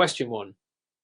Question 1.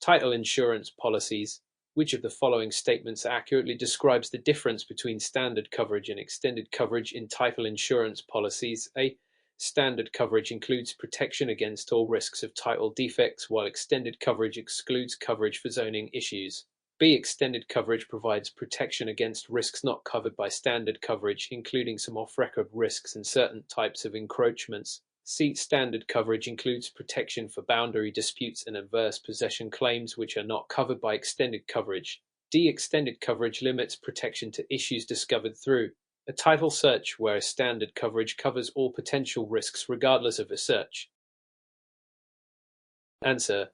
Title insurance policies. Which of the following statements accurately describes the difference between standard coverage and extended coverage in title insurance policies? A. Standard coverage includes protection against all risks of title defects, while extended coverage excludes coverage for zoning issues. B. Extended coverage provides protection against risks not covered by standard coverage, including some off-record risks and certain types of encroachments. C. Standard coverage includes protection for boundary disputes and adverse possession claims, which are not covered by extended coverage. D. Extended coverage limits protection to issues discovered through a title search, whereas standard coverage covers all potential risks regardless of a search. Answer: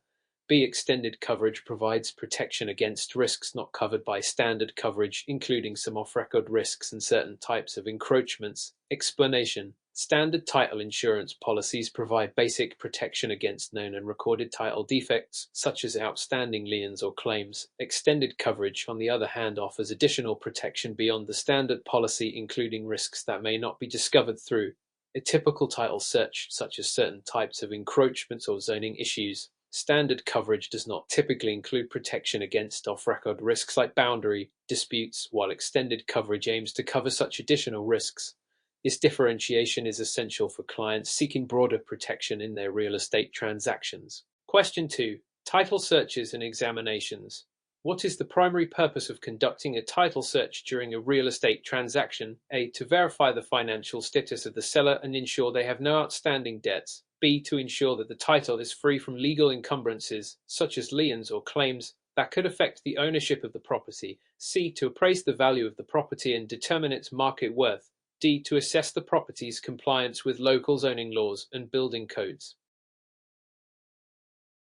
B. Extended coverage provides protection against risks not covered by standard coverage, including some off-record risks and certain types of encroachments. Explanation: Standard title insurance policies provide basic protection against known and recorded title defects, such as outstanding liens or claims. Extended coverage, on the other hand, offers additional protection beyond the standard policy, including risks that may not be discovered through a typical title search, such as certain types of encroachments or zoning issues. Standard coverage does not typically include protection against off-record risks like boundary disputes, while extended coverage aims to cover such additional risks. This differentiation is essential for clients seeking broader protection in their real estate transactions. Question 2. Title searches and examinations. What is the primary purpose of conducting a title search during a real estate transaction? A. To verify the financial status of the seller and ensure they have no outstanding debts. B. To ensure that the title is free from legal encumbrances, such as liens or claims, that could affect the ownership of the property. C. To appraise the value of the property and determine its market worth. D. To assess the property's compliance with local zoning laws and building codes.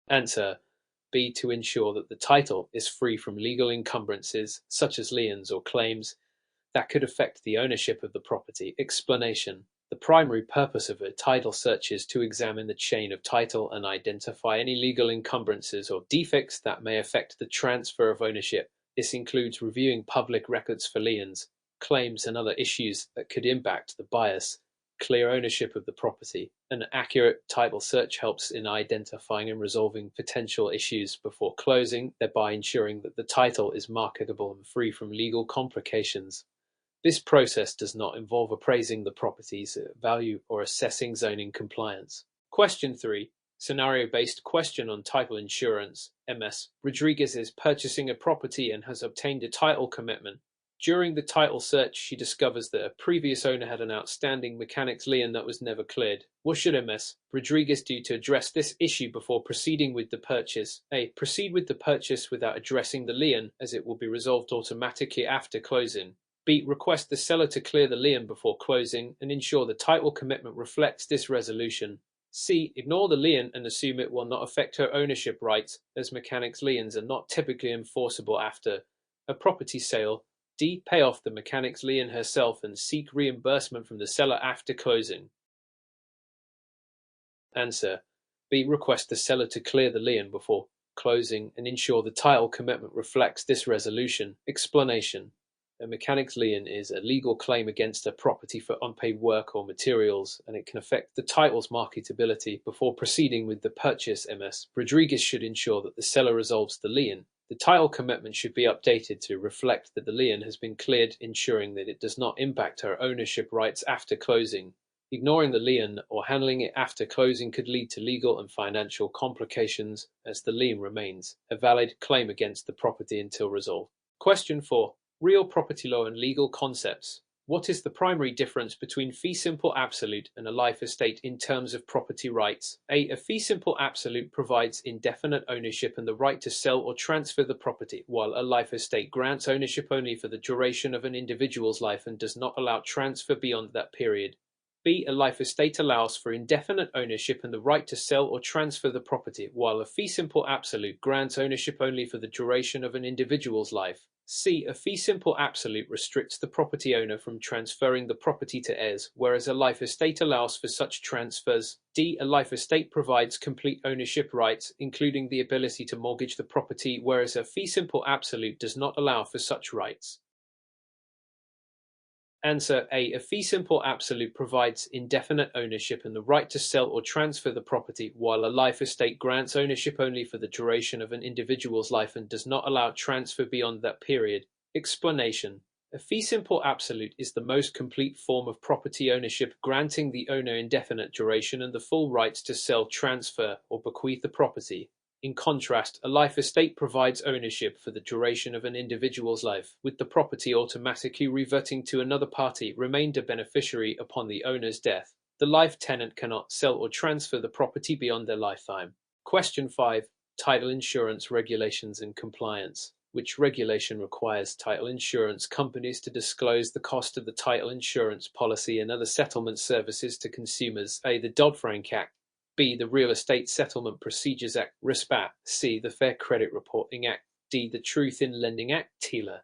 Answer: B. To ensure that the title is free from legal encumbrances, such as liens or claims, that could affect the ownership of the property. Explanation: The primary purpose of a title search is to examine the chain of title and identify any legal encumbrances or defects that may affect the transfer of ownership. This includes reviewing public records for liens, claims, and other issues that could impact the buyer's clear ownership of the property. An accurate title search helps in identifying and resolving potential issues before closing, thereby ensuring that the title is marketable and free from legal complications. This process does not involve appraising the property's value or assessing zoning compliance. Question 3. Scenario-based question on title insurance. MS. Rodriguez is purchasing a property and has obtained a title commitment. During the title search, she discovers that a previous owner had an outstanding mechanics lien that was never cleared. What should MS. Rodriguez do to address this issue before proceeding with the purchase? A. Proceed with the purchase without addressing the lien, as it will be resolved automatically after closing. B. Request the seller to clear the lien before closing and ensure the title commitment reflects this resolution. C. Ignore the lien and assume it will not affect her ownership rights, as mechanics liens are not typically enforceable after a property sale. D. Pay off the mechanics lien herself and seek reimbursement from the seller after closing. Answer: B. Request the seller to clear the lien before closing and ensure the title commitment reflects this resolution. Explanation: A mechanics lien is a legal claim against a property for unpaid work or materials, and it can affect the title's marketability. Before proceeding with the purchase, MS. Rodriguez should ensure that the seller resolves the lien. The title commitment should be updated to reflect that the lien has been cleared, ensuring that it does not impact her ownership rights after closing. Ignoring the lien or handling it after closing could lead to legal and financial complications, as the lien remains a valid claim against the property until resolved. Question 4. Real property law and legal concepts. What is the primary difference between fee simple absolute and a life estate in terms of property rights? A fee simple absolute provides indefinite ownership and the right to sell or transfer the property, while a life estate grants ownership only for the duration of an individual's life and does not allow transfer beyond that period. B. A life estate allows for indefinite ownership and the right to sell or transfer the property, while a fee simple absolute grants ownership only for the duration of an individual's life. C. A fee simple absolute restricts the property owner from transferring the property to heirs, whereas a life estate allows for such transfers. D. A life estate provides complete ownership rights, including the ability to mortgage the property, whereas a fee simple absolute does not allow for such rights. Answer A. A fee simple absolute provides indefinite ownership and the right to sell or transfer the property, while a life estate grants ownership only for the duration of an individual's life and does not allow transfer beyond that period. Explanation. A fee simple absolute is the most complete form of property ownership, granting the owner indefinite duration and the full rights to sell, transfer, or bequeath the property. In contrast, a life estate provides ownership for the duration of an individual's life, with the property automatically reverting to another party, remainder beneficiary, upon the owner's death. The life tenant cannot sell or transfer the property beyond their lifetime. Question 5. Title insurance regulations and compliance. Which regulation requires title insurance companies to disclose the cost of the title insurance policy and other settlement services to consumers? A. The Dodd-Frank Act. B. The Real Estate Settlement Procedures Act, RESPA. C. The Fair Credit Reporting Act. D. The Truth in Lending Act, TILA.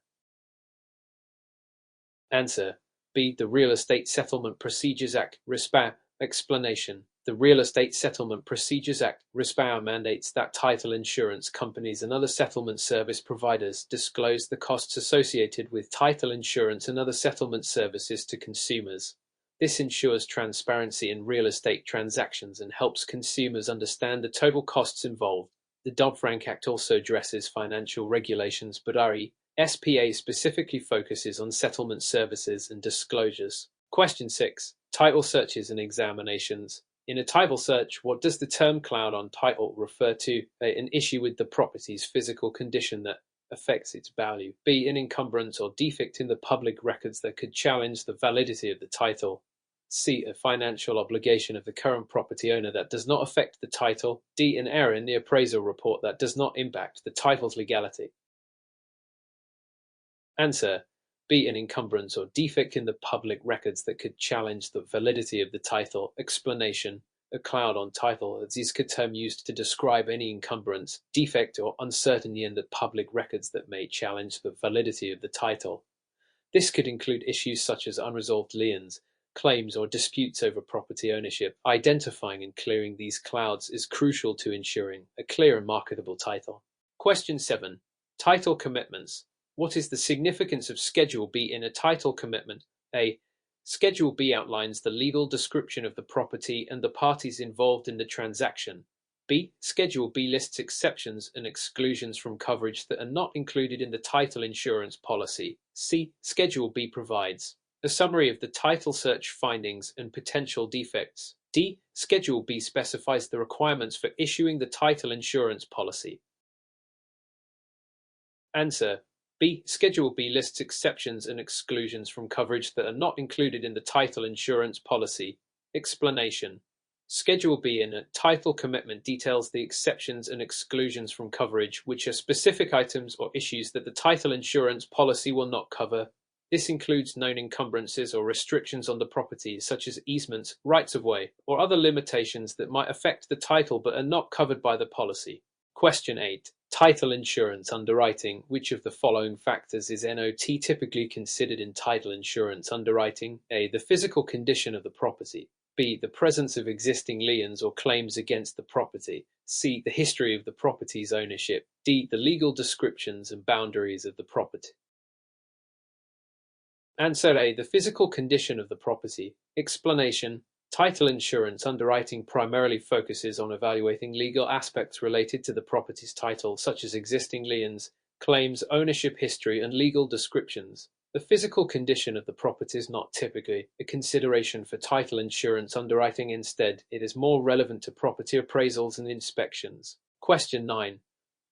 Answer. B. The Real Estate Settlement Procedures Act, RESPA. Explanation. The Real Estate Settlement Procedures Act, RESPA, mandates that title insurance companies and other settlement service providers disclose the costs associated with title insurance and other settlement services to consumers. This ensures transparency in real estate transactions and helps consumers understand the total costs involved. The Dodd-Frank Act also addresses financial regulations, but RE SPA specifically focuses on settlement services and disclosures. Question 6. Title searches and examinations. In a title search, what does the term cloud on title refer to? A. An issue with the property's physical condition that affects its value. B. An encumbrance or defect in the public records that could challenge the validity of the title. C. A financial obligation of the current property owner that does not affect the title. D. An error in the appraisal report that does not impact the title's legality. Answer. B. An encumbrance or defect in the public records that could challenge the validity of the title. Explanation. A cloud on title is a term used to describe any encumbrance, defect, or uncertainty in the public records that may challenge the validity of the title. This could include issues such as unresolved liens, claims, or disputes over property ownership. Identifying and clearing these clouds is crucial to ensuring a clear and marketable title. Question 7. Title commitments. What is the significance of Schedule B in a title commitment? A. Schedule B outlines the legal description of the property and the parties involved in the transaction. B. Schedule B lists exceptions and exclusions from coverage that are not included in the title insurance policy. C. Schedule B provides a summary of the title search findings and potential defects. D. Schedule B specifies the requirements for issuing the title insurance policy. Answer. B. Schedule B lists exceptions and exclusions from coverage that are not included in the title insurance policy. Explanation. Schedule B in a title commitment details the exceptions and exclusions from coverage, which are specific items or issues that the title insurance policy will not cover. This includes known encumbrances or restrictions on the property, such as easements, rights-of-way, or other limitations that might affect the title but are not covered by the policy. Question 8. Title insurance underwriting. Which of the following factors is NOT typically considered in title insurance underwriting? A. The physical condition of the property. B. The presence of existing liens or claims against the property. C. The history of the property's ownership. D. The legal descriptions and boundaries of the property. Answer A. The physical condition of the property. Explanation. Title insurance underwriting primarily focuses on evaluating legal aspects related to the property's title, such as existing liens, claims, ownership history, and legal descriptions. The physical condition of the property is not typically a consideration for title insurance underwriting. Instead, it is more relevant to property appraisals and inspections. Question 9.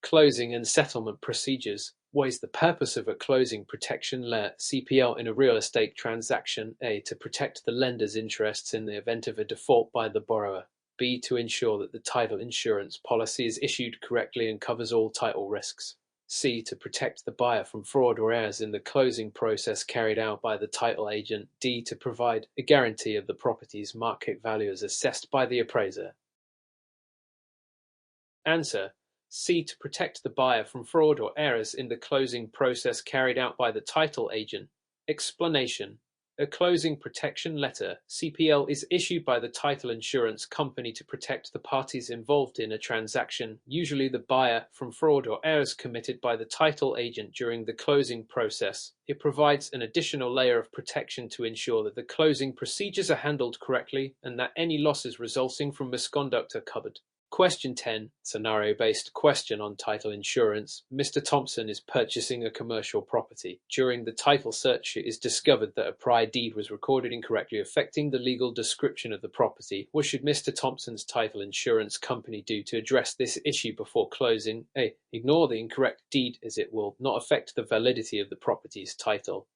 Closing and settlement procedures. What is the purpose of a closing protection layer (CPL) in a real estate transaction? A. To protect the lender's interests in the event of a default by the borrower. B. To ensure that the title insurance policy is issued correctly and covers all title risks. C. To protect the buyer from fraud or errors in the closing process carried out by the title agent. D. To provide a guarantee of the property's market value as assessed by the appraiser. Answer. C. To protect the buyer from fraud or errors in the closing process carried out by the title agent. Explanation. A closing protection letter (CPL) is issued by the title insurance company to protect the parties involved in a transaction, usually the buyer, from fraud or errors committed by the title agent during the closing process. It provides an additional layer of protection to ensure that the closing procedures are handled correctly and that any losses resulting from misconduct are covered. Question 10. Scenario-based question on title insurance. Mr. Thompson is purchasing a commercial property. During the title search, it is discovered that a prior deed was recorded incorrectly, affecting the legal description of the property. What should Mr. Thompson's title insurance company do to address this issue before closing? A. Ignore the incorrect deed, as it will not affect the validity of the property's title.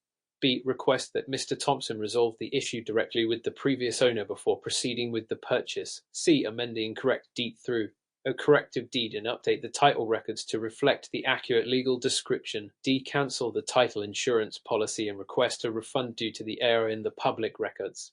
B. Request that Mr. Thompson resolve the issue directly with the previous owner before proceeding with the purchase. C. Amend the incorrect deed through a corrective deed and update the title records to reflect the accurate legal description. D. Cancel the title insurance policy and request a refund due to the error in the public records.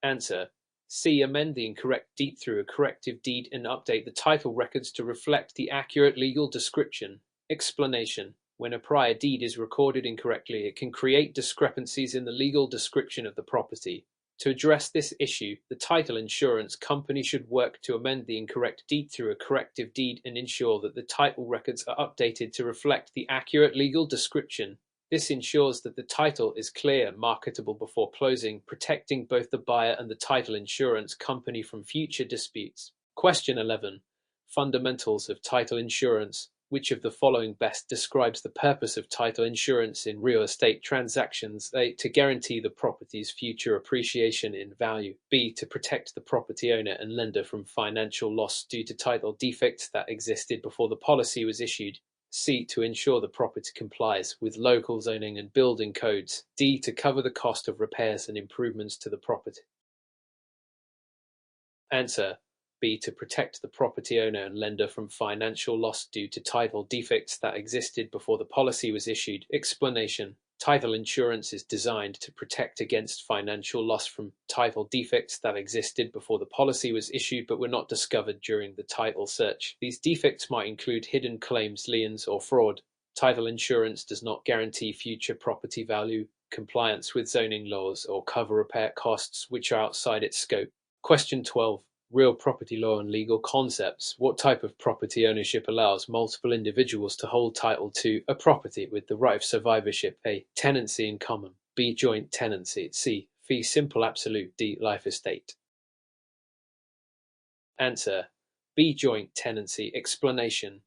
Answer. C. Amend the incorrect deed through a corrective deed and update the title records to reflect the accurate legal description. Explanation. When a prior deed is recorded incorrectly, it can create discrepancies in the legal description of the property. To address this issue, the title insurance company should work to amend the incorrect deed through a corrective deed and ensure that the title records are updated to reflect the accurate legal description. This ensures that the title is clear and marketable before closing, protecting both the buyer and the title insurance company from future disputes. Question 11. Fundamentals of title insurance. Which of the following best describes the purpose of title insurance in real estate transactions? A. To guarantee the property's future appreciation in value. B. To protect the property owner and lender from financial loss due to title defects that existed before the policy was issued. C. To ensure the property complies with local zoning and building codes. D. To cover the cost of repairs and improvements to the property. Answer. B. To protect the property owner and lender from financial loss due to title defects that existed before the policy was issued. Explanation. Title insurance is designed to protect against financial loss from title defects that existed before the policy was issued but were not discovered during the title search. These defects might include hidden claims, liens, or fraud. Title insurance does not guarantee future property value, compliance with zoning laws, or cover repair costs which are outside its scope. Question 12. Real property law and legal concepts. What type of property ownership allows multiple individuals to hold title to a property with the right of survivorship? A. Tenancy in common. B. Joint tenancy. C. Fee simple absolute. D. Life estate. Answer. B. Joint tenancy. Explanation.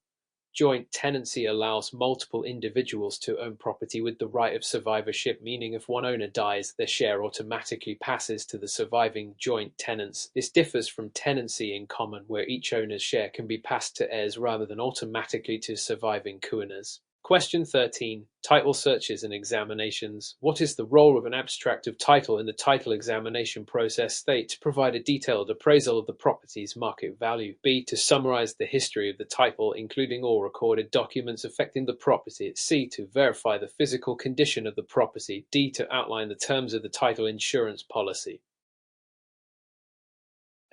Joint tenancy allows multiple individuals to own property with the right of survivorship, meaning if one owner dies, their share automatically passes to the surviving joint tenants. This differs from tenancy in common, where each owner's share can be passed to heirs rather than automatically to surviving co-owners. Question 13. Title searches and examinations. What is the role of an abstract of title in the title examination process? State. To provide a detailed appraisal of the property's market value. B. To summarize the history of the title, including all recorded documents affecting the property. C. To verify the physical condition of the property. D. To outline the terms of the title insurance policy.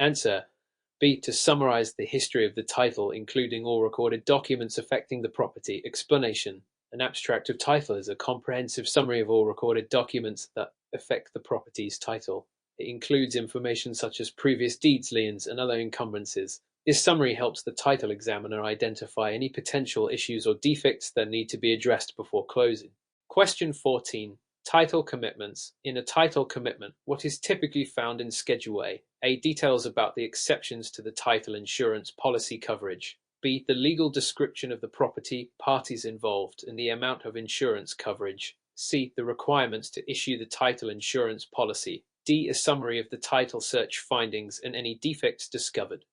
Answer. B. To summarize the history of the title, including all recorded documents affecting the property. Explanation. An abstract of title is a comprehensive summary of all recorded documents that affect the property's title. It includes information such as previous deeds, liens, and other encumbrances. This summary helps the title examiner identify any potential issues or defects that need to be addressed before closing. Question 14. Title commitments. In a title commitment, what is typically found in Schedule A? A. Details about the exceptions to the title insurance policy coverage. B. The legal description of the property, parties involved, and the amount of insurance coverage. C. The requirements to issue the title insurance policy. D. A summary of the title search findings and any defects discovered.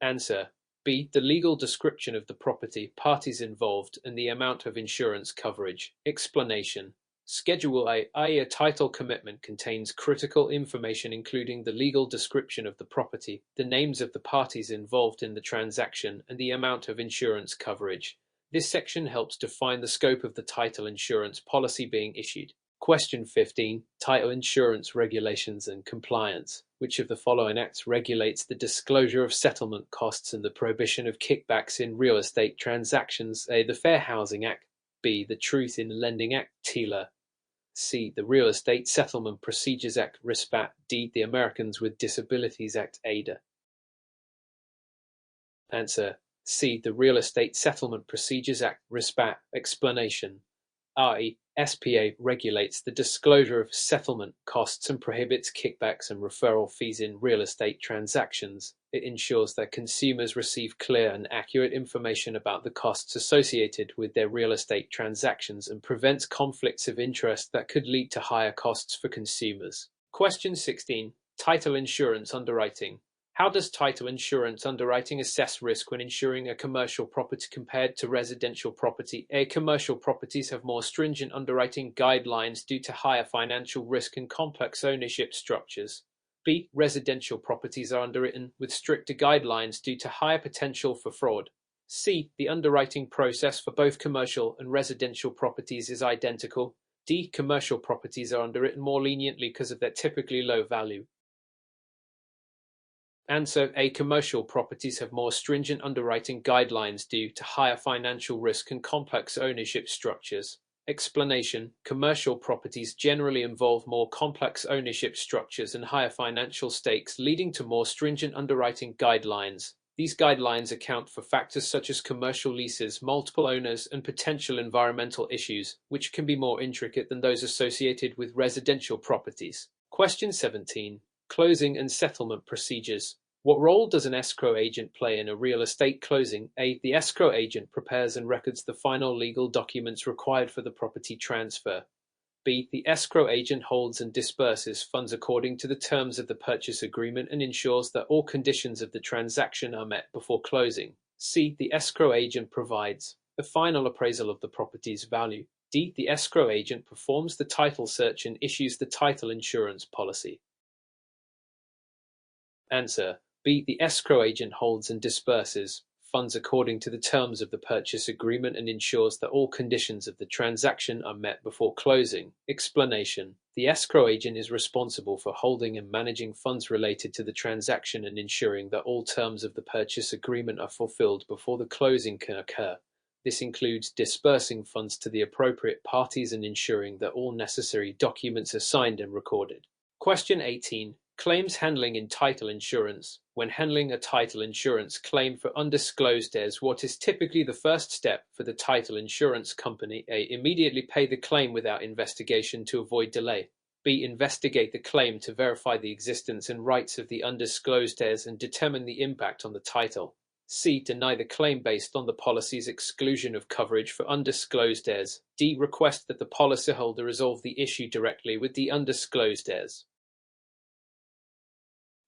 Answer. B. The legal description of the property, parties involved, and the amount of insurance coverage. Explanation. Schedule A, i.e. a title commitment, contains critical information including the legal description of the property, the names of the parties involved in the transaction, and the amount of insurance coverage. This section helps define the scope of the title insurance policy being issued. Question 15. Title insurance regulations and compliance. Which of the following acts regulates the disclosure of settlement costs and the prohibition of kickbacks in real estate transactions? A. The Fair Housing Act. B. The Truth in Lending Act (TILA). C. The Real Estate Settlement Procedures Act (RISPAT). D. The Americans with Disabilities Act (ADA). Answer: C. The Real Estate Settlement Procedures Act (RISPAT). Explanation: I. SPA regulates the disclosure of settlement costs and prohibits kickbacks and referral fees in real estate transactions. It ensures that consumers receive clear and accurate information about the costs associated with their real estate transactions and prevents conflicts of interest that could lead to higher costs for consumers. Question 16. Title insurance underwriting. How does title insurance underwriting assess risk when insuring a commercial property compared to residential property? A. Commercial properties have more stringent underwriting guidelines due to higher financial risk and complex ownership structures. B. Residential properties are underwritten with stricter guidelines due to higher potential for fraud. C. The underwriting process for both commercial and residential properties is identical. D. Commercial properties are underwritten more leniently because of their typically low value. Answer: A. Commercial properties have more stringent underwriting guidelines due to higher financial risk and complex ownership structures. Explanation: Commercial properties generally involve more complex ownership structures and higher financial stakes, leading to more stringent underwriting guidelines. These guidelines account for factors such as commercial leases, multiple owners, and potential environmental issues, which can be more intricate than those associated with residential properties. Question 17. Closing and settlement procedures. What role does an escrow agent play in a real estate closing? A. The escrow agent prepares and records the final legal documents required for the property transfer. B. The escrow agent holds and disburses funds according to the terms of the purchase agreement and ensures that all conditions of the transaction are met before closing. C. The escrow agent provides a final appraisal of the property's value. D. The escrow agent performs the title search and issues the title insurance policy. Answer: B. The escrow agent holds and disburses funds according to the terms of the purchase agreement and ensures that all conditions of the transaction are met before closing. Explanation: The escrow agent is responsible for holding and managing funds related to the transaction and ensuring that all terms of the purchase agreement are fulfilled before the closing can occur. This includes disbursing funds to the appropriate parties and ensuring that all necessary documents are signed and recorded. Question 18. Claims handling in title insurance. When handling a title insurance claim for undisclosed heirs, what is typically the first step for the title insurance company? A. Immediately pay the claim without investigation to avoid delay. B. Investigate the claim to verify the existence and rights of the undisclosed heirs and determine the impact on the title. C. Deny the claim based on the policy's exclusion of coverage for undisclosed heirs. D. Request that the policyholder resolve the issue directly with the undisclosed heirs.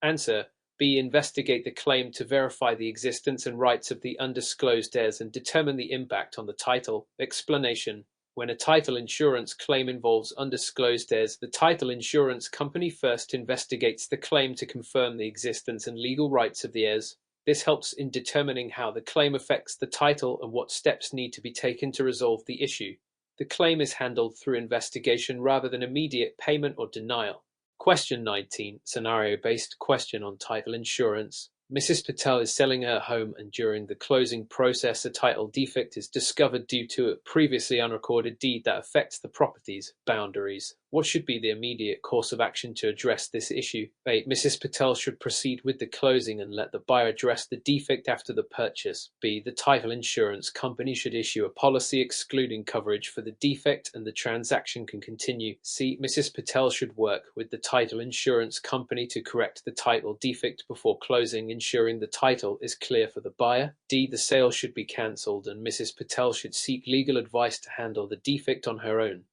Answer: B. Investigate the claim to verify the existence and rights of the undisclosed heirs and determine the impact on the title. Explanation: When a title insurance claim involves undisclosed heirs, the title insurance company first investigates the claim to confirm the existence and legal rights of the heirs. This helps in determining how the claim affects the title and what steps need to be taken to resolve the issue. The claim is handled through investigation rather than immediate payment or denial. Question 19. Scenario-based question on title insurance. Mrs. Patel is selling her home and during the closing process a title defect is discovered due to a previously unrecorded deed that affects the property's boundaries. What should be the immediate course of action to address this issue? A. Mrs. Patel should proceed with the closing and let the buyer address the defect after the purchase. B. The title insurance company should issue a policy excluding coverage for the defect and the transaction can continue. C. Mrs. Patel should work with the title insurance company to correct the title defect before closing, ensuring the title is clear for the buyer. D. The sale should be cancelled and Mrs. Patel should seek legal advice to handle the defect on her own.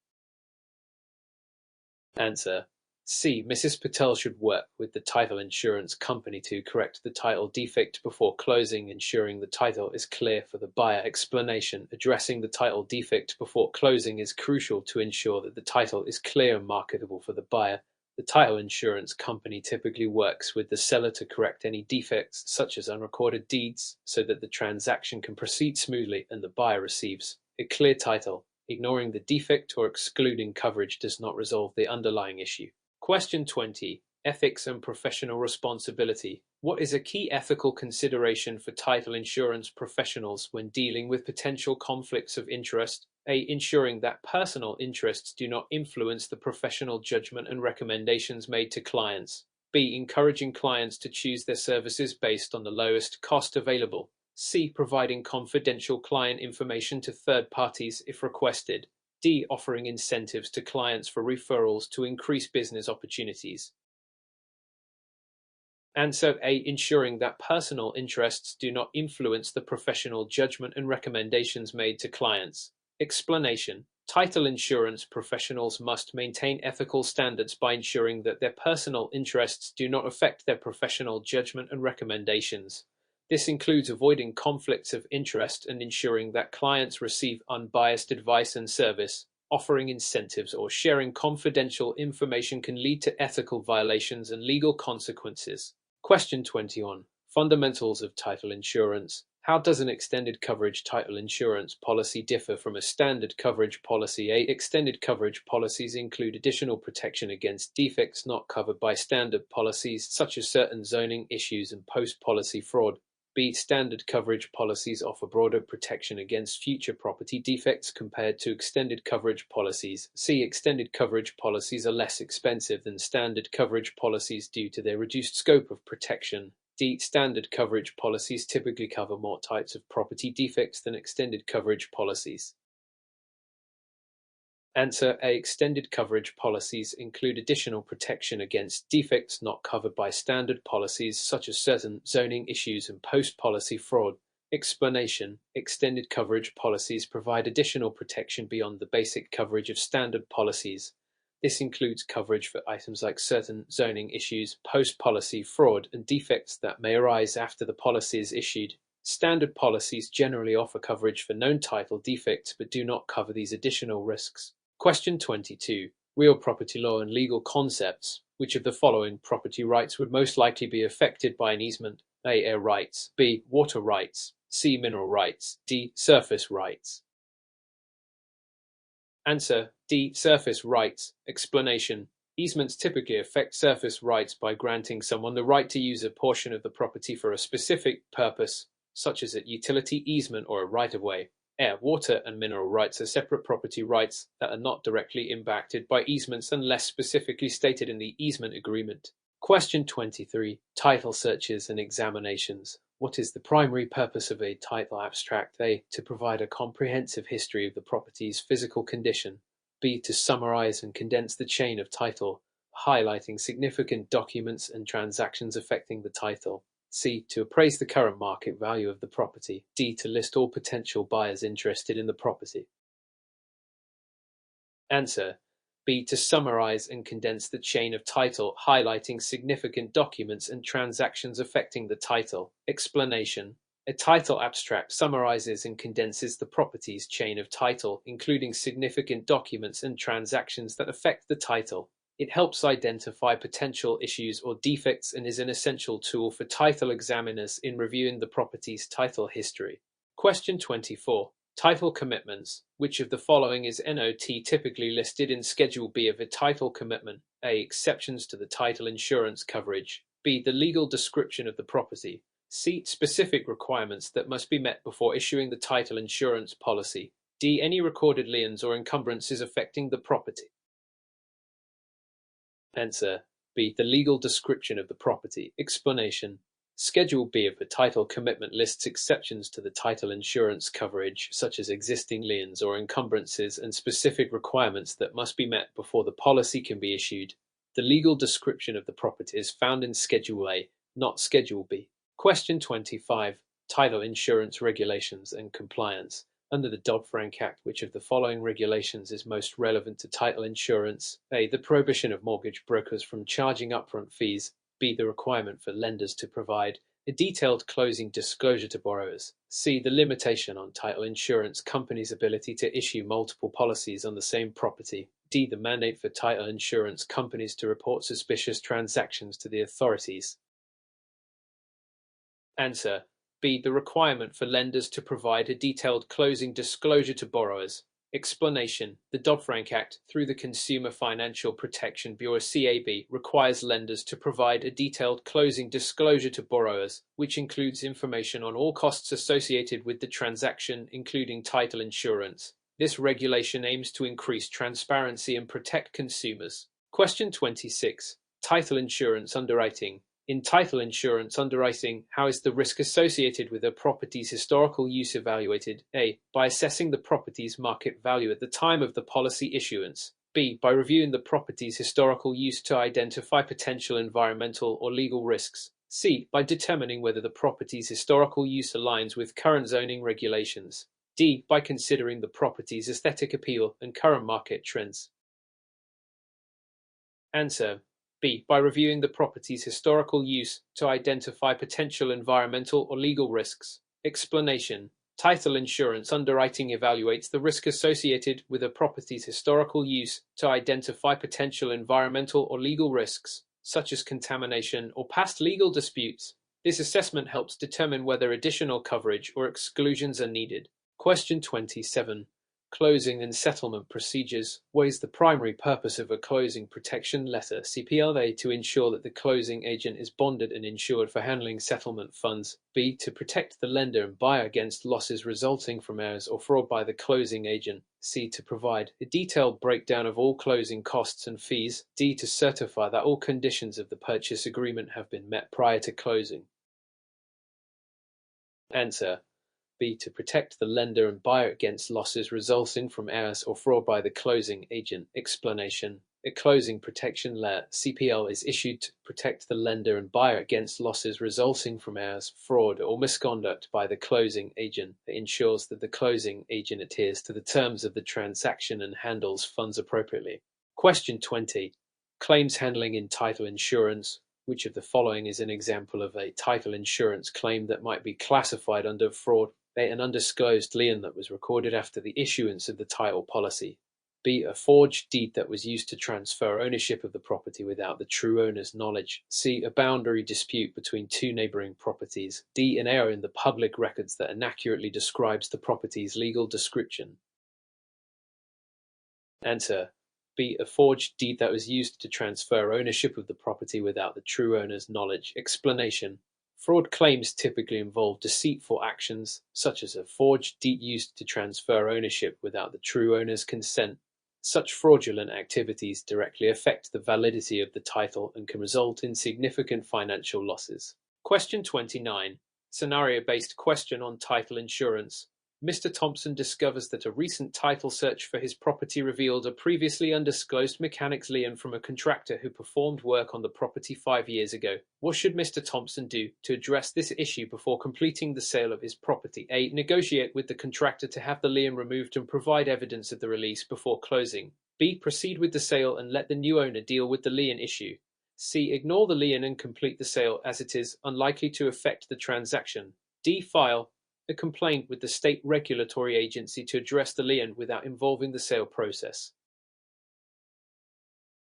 Answer: C. Mrs. Patel should work with the title insurance company to correct the title defect before closing, ensuring the title is clear for the buyer. Explanation: Addressing the title defect before closing is crucial to ensure that the title is clear and marketable for the buyer. The title insurance company typically works with the seller to correct any defects, such as unrecorded deeds, so that the transaction can proceed smoothly and the buyer receives a clear title. Ignoring the defect or excluding coverage does not resolve the underlying issue. Question 20. Ethics and professional responsibility. What is a key ethical consideration for title insurance professionals when dealing with potential conflicts of interest? A. Ensuring that personal interests do not influence the professional judgment and recommendations made to clients. B. Encouraging clients to choose their services based on the lowest cost available. C. Providing confidential client information to third parties if requested. D. Offering incentives to clients for referrals to increase business opportunities. Answer A. Ensuring that personal interests do not influence the professional judgment and recommendations made to clients. Explanation. Title insurance professionals must maintain ethical standards by ensuring that their personal interests do not affect their professional judgment and recommendations. This includes avoiding conflicts of interest and ensuring that clients receive unbiased advice and service. Offering incentives or sharing confidential information can lead to ethical violations and legal consequences. Question 21. Fundamentals of title insurance. How does an extended coverage title insurance policy differ from a standard coverage policy? A. Extended coverage policies include additional protection against defects not covered by standard policies, such as certain zoning issues and post-policy fraud. B. Standard coverage policies offer broader protection against future property defects compared to extended coverage policies. C. Extended coverage policies are less expensive than standard coverage policies due to their reduced scope of protection. D. Standard coverage policies typically cover more types of property defects than extended coverage policies. Answer A. Extended coverage policies include additional protection against defects not covered by standard policies, such as certain zoning issues and post-policy fraud. Explanation. Extended coverage policies provide additional protection beyond the basic coverage of standard policies. This includes coverage for items like certain zoning issues, post-policy fraud, and defects that may arise after the policy is issued. Standard policies generally offer coverage for known title defects but do not cover these additional risks. Question 22. Real property law and legal concepts. Which of the following property rights would most likely be affected by an easement? A. Air rights. B. Water rights. C. Mineral rights. D. Surface rights. Answer D. Surface rights. Explanation. Easements typically affect surface rights by granting someone the right to use a portion of the property for a specific purpose, such as a utility easement or a right-of-way. Air, water, and mineral rights are separate property rights that are not directly impacted by easements unless specifically stated in the easement agreement. Question 23. Title searches and examinations. What is the primary purpose of a title abstract? A. To provide a comprehensive history of the property's physical condition. B. To summarize and condense the chain of title, highlighting significant documents and transactions affecting the title. C. To appraise the current market value of the property. D. To list all potential buyers interested in the property. Answer. B. To summarize and condense the chain of title, highlighting significant documents and transactions affecting the title. Explanation. A title abstract summarizes and condenses the property's chain of title, including significant documents and transactions that affect the title. It helps identify potential issues or defects and is an essential tool for title examiners in reviewing the property's title history. Question 24. Title commitments. Which of the following is NOT typically listed in Schedule B of a title commitment? A. Exceptions to the title insurance coverage. B. The legal description of the property. C. Specific requirements that must be met before issuing the title insurance policy. D. Any recorded liens or encumbrances affecting the property. Answer. B. The legal description of the property. Explanation. Schedule B of the title commitment lists exceptions to the title insurance coverage, such as existing liens or encumbrances, and specific requirements that must be met before the policy can be issued. The legal description of the property is found in Schedule A, not Schedule B. Question 25. Title insurance regulations and compliance. Under the Dodd-Frank Act, which of the following regulations is most relevant to title insurance? A. The prohibition of mortgage brokers from charging upfront fees. B. The requirement for lenders to provide a detailed closing disclosure to borrowers. C. The limitation on title insurance companies' ability to issue multiple policies on the same property. D. The mandate for title insurance companies to report suspicious transactions to the authorities. Answer. B. The requirement for lenders to provide a detailed closing disclosure to borrowers. Explanation: the Dodd-Frank Act, through the Consumer Financial Protection Bureau (CAB), requires lenders to provide a detailed closing disclosure to borrowers, which includes information on all costs associated with the transaction, including title insurance. This regulation aims to increase transparency and protect consumers. Question 26. Title insurance underwriting. In title insurance underwriting, how is the risk associated with a property's historical use evaluated? A. By assessing the property's market value at the time of the policy issuance. B. By reviewing the property's historical use to identify potential environmental or legal risks. C. By determining whether the property's historical use aligns with current zoning regulations. D. By considering the property's aesthetic appeal and current market trends. Answer: B. By reviewing the property's historical use to identify potential environmental or legal risks. Explanation: title insurance underwriting evaluates the risk associated with a property's historical use to identify potential environmental or legal risks, such as contamination or past legal disputes. This assessment helps determine whether additional coverage or exclusions are needed. Question 27. Closing and settlement procedures. What is the primary purpose of a closing protection letter (CPLA)? To ensure that the closing agent is bonded and insured for handling settlement funds. B. To protect the lender and buyer against losses resulting from errors or fraud by the closing agent. C. To provide a detailed breakdown of all closing costs and fees. D. To certify that all conditions of the purchase agreement have been met prior to closing. Answer: B. To protect the lender and buyer against losses resulting from errors or fraud by the closing agent. Explanation: a closing protection letter (CPL) is issued to protect the lender and buyer against losses resulting from errors, fraud, or misconduct by the closing agent. It ensures that the closing agent adheres to the terms of the transaction and handles funds appropriately. Question 20. Claims handling in title insurance. Which of the following is an example of a title insurance claim that might be classified under fraud? A. An undisclosed lien that was recorded after the issuance of the title policy. B. A forged deed that was used to transfer ownership of the property without the true owner's knowledge. C. A boundary dispute between two neighboring properties. D. An error in the public records that inaccurately describes the property's legal description. Answer: B. A forged deed that was used to transfer ownership of the property without the true owner's knowledge. Explanation: fraud claims typically involve deceitful actions, such as a forged deed used to transfer ownership without the true owner's consent. Such fraudulent activities directly affect the validity of the title and can result in significant financial losses. Question 29. Scenario-based question on title insurance. Mr. Thompson discovers that a recent title search for his property revealed a previously undisclosed mechanic's lien from a contractor who performed work on the property 5 years ago. What should Mr. Thompson do to address this issue before completing the sale of his property? A. Negotiate with the contractor to have the lien removed and provide evidence of the release before closing. B. Proceed with the sale and let the new owner deal with the lien issue. C. Ignore the lien and complete the sale as it is unlikely to affect the transaction. D. File a complaint with the state regulatory agency to address the lien without involving the sale process.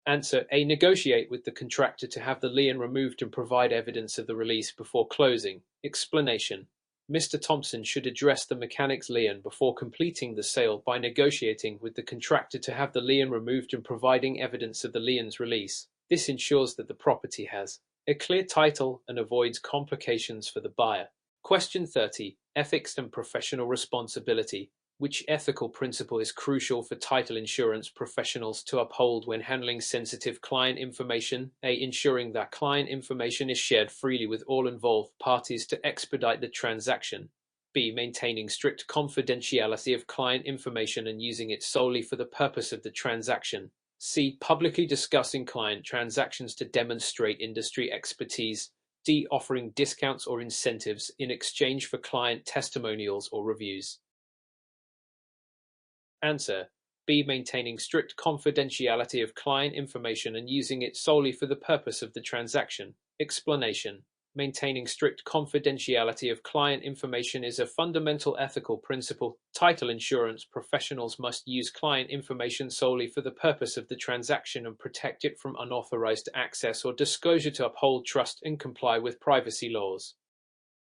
Answer: A. Negotiate with the contractor to have the lien removed and provide evidence of the release before closing. Explanation: Mr. Thompson should address the mechanic's lien before completing the sale by negotiating with the contractor to have the lien removed and providing evidence of the lien's release. This ensures that the property has a clear title and avoids complications for the buyer. Question 30. Ethics and professional responsibility. Which ethical principle is crucial for title insurance professionals to uphold when handling sensitive client information? A. Ensuring that client information is shared freely with all involved parties to expedite the transaction. B. Maintaining strict confidentiality of client information and using it solely for the purpose of the transaction. C. Publicly discussing client transactions to demonstrate industry expertise. D. Offering discounts or incentives in exchange for client testimonials or reviews. Answer: B. Maintaining strict confidentiality of client information and using it solely for the purpose of the transaction. Explanation: Maintaining strict confidentiality of client information is a fundamental ethical principle. Title insurance professionals must use client information solely for the purpose of the transaction and protect it from unauthorized access or disclosure to uphold trust and comply with privacy laws.